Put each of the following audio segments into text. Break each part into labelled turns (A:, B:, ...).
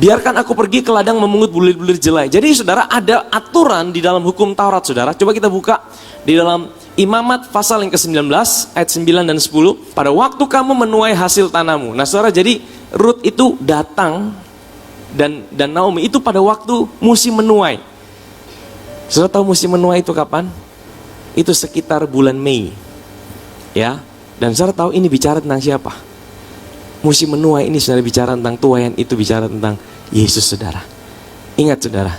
A: Biarkan aku pergi ke ladang memungut bulir-bulir jelai. Jadi saudara, ada aturan di dalam hukum Taurat saudara. Coba kita buka di dalam Imamat pasal yang ke-19 ayat 9 dan 10. Pada waktu kamu menuai hasil tanahmu. Nah saudara, jadi Rut itu datang dan Naomi itu pada waktu musim menuai. Saudara tahu musim menuai itu kapan? Itu sekitar bulan Mei. Ya. Dan saudara tahu ini bicara tentang siapa? Musim menuai ini saudara bicara tentang tuaian, itu bicara tentang Yesus saudara. Ingat saudara,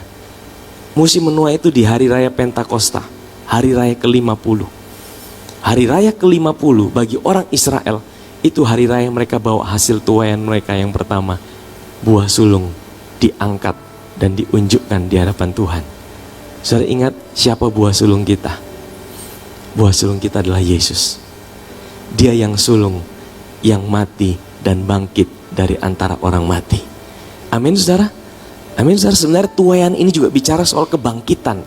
A: musim menuai itu di hari raya Pentakosta, hari raya ke-50. Hari raya ke-50 bagi orang Israel, itu hari raya mereka bawa hasil tuaian mereka yang pertama. Buah sulung diangkat dan diunjukkan di hadapan Tuhan. Saudara ingat siapa buah sulung kita? Buah sulung kita adalah Yesus. Dia yang sulung, yang mati dan bangkit dari antara orang mati. Amin saudara. Amin saudara. Sebenarnya tuaian ini juga bicara soal kebangkitan.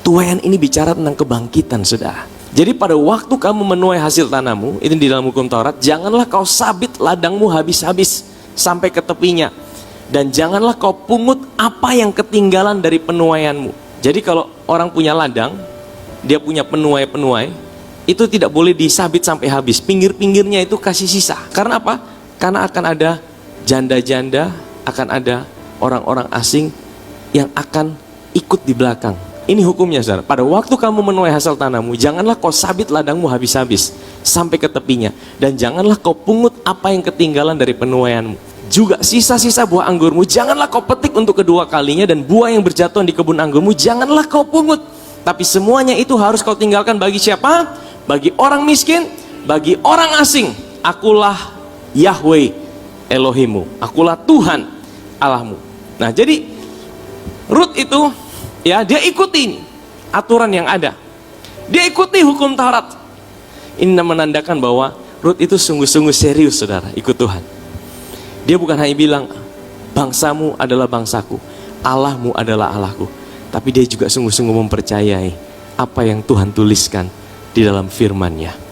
A: Tuaian ini bicara tentang kebangkitan saudara. Jadi pada waktu kamu menuai hasil tanahmu, itu di dalam hukum Taurat, janganlah kau sabit ladangmu habis-habis sampai ke tepinya. Dan janganlah kau pungut apa yang ketinggalan dari penuaianmu. Jadi kalau orang punya ladang, dia punya penuai-penuai, itu tidak boleh disabit sampai habis. Pinggir-pinggirnya itu kasih sisa. Karena apa? Karena akan ada janda-janda, akan ada orang-orang asing yang akan ikut di belakang. Ini hukumnya saudara. Pada waktu kamu menuai hasil tanahmu, janganlah kau sabit ladangmu habis-habis sampai ke tepinya. Dan janganlah kau pungut apa yang ketinggalan dari penuaianmu. Juga sisa-sisa buah anggurmu, janganlah kau petik untuk kedua kalinya. Dan buah yang berjatuhan di kebun anggurmu, janganlah kau pungut. Tapi semuanya itu harus kau tinggalkan bagi siapa? Bagi orang miskin, bagi orang asing. Akulah Yahweh Elohimu, akulah Tuhan Allahmu. Nah jadi Rut itu ya, dia ikuti aturan yang ada. Dia ikuti hukum Taurat. Ini menandakan bahwa Rut itu sungguh-sungguh serius saudara, ikut Tuhan. Dia bukan hanya bilang bangsamu adalah bangsaku, Allahmu adalah Allahku, tapi dia juga sungguh-sungguh mempercayai apa yang Tuhan tuliskan di dalam firman-Nya.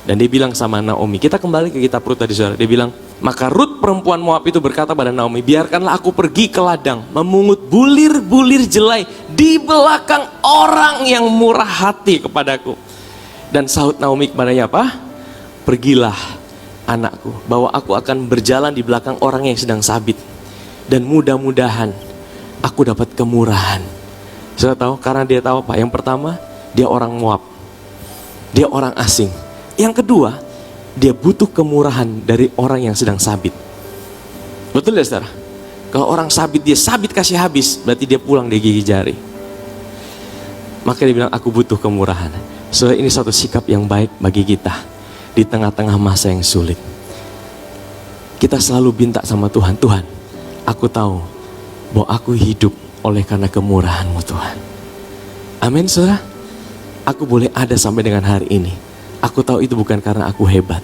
A: Dan dia bilang sama Naomi, kita kembali ke kitab Rut tadi saudara. Dia bilang, maka Rut perempuan Moab itu berkata pada Naomi, biarkanlah aku pergi ke ladang memungut bulir-bulir jelai di belakang orang yang murah hati kepadaku. Dan sahut Naomi kepadanya apa? Pergilah anakku, bahwa aku akan berjalan di belakang orang yang sedang sabit, dan mudah-mudahan aku dapat kemurahan. Saudara tahu, karena dia tahu apa? Yang pertama, dia orang Moab, dia orang asing. Yang kedua, dia butuh kemurahan dari orang yang sedang sabit. Betul ya saudara? Kalau orang sabit, dia sabit kasih habis, berarti dia pulang dia gigi jari. Maka dia bilang, aku butuh kemurahan. So ini satu sikap yang baik bagi kita di tengah-tengah masa yang sulit. Kita selalu minta sama Tuhan, Tuhan, aku tahu bahwa aku hidup oleh karena kemurahan-Mu Tuhan. Amin saudara. Aku boleh ada sampai dengan hari ini. Aku tahu itu bukan karena aku hebat,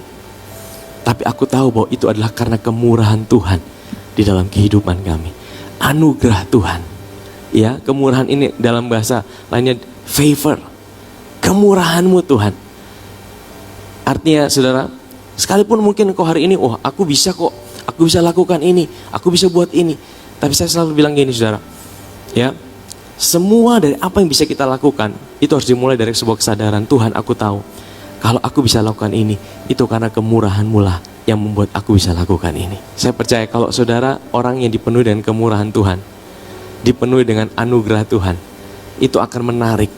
A: tapi aku tahu bahwa itu adalah karena kemurahan Tuhan di dalam kehidupan kami. Anugerah Tuhan. Ya, kemurahan ini dalam bahasa lainnya favor. Kemurahan-Mu Tuhan. Artinya saudara, sekalipun mungkin kau hari ini, oh aku bisa kok, aku bisa lakukan ini, aku bisa buat ini. Tapi saya selalu bilang gini saudara, ya, semua dari apa yang bisa kita lakukan, itu harus dimulai dari sebuah kesadaran, Tuhan aku tahu, kalau aku bisa lakukan ini, itu karena kemurahan-Mu lah yang membuat aku bisa lakukan ini. Saya percaya kalau saudara orang yang dipenuhi dengan kemurahan Tuhan, dipenuhi dengan anugerah Tuhan, itu akan menarik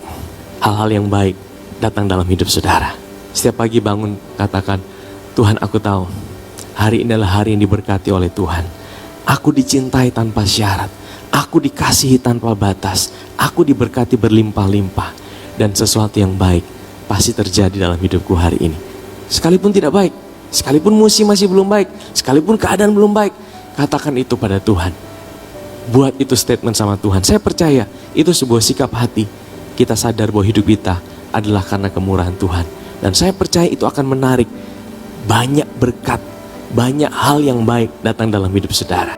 A: hal-hal yang baik datang dalam hidup saudara. Setiap pagi bangun katakan, Tuhan aku tahu, hari ini adalah hari yang diberkati oleh Tuhan. Aku dicintai tanpa syarat, aku dikasihi tanpa batas, aku diberkati berlimpah-limpah, dan sesuatu yang baik pasti terjadi dalam hidupku hari ini. Sekalipun tidak baik, sekalipun musim masih belum baik, sekalipun keadaan belum baik, katakan itu pada Tuhan. Buat itu statement sama Tuhan. Saya percaya itu sebuah sikap hati. Kita sadar bahwa hidup kita adalah karena kemurahan Tuhan. Dan saya percaya itu akan menarik banyak berkat, banyak hal yang baik datang dalam hidup saudara.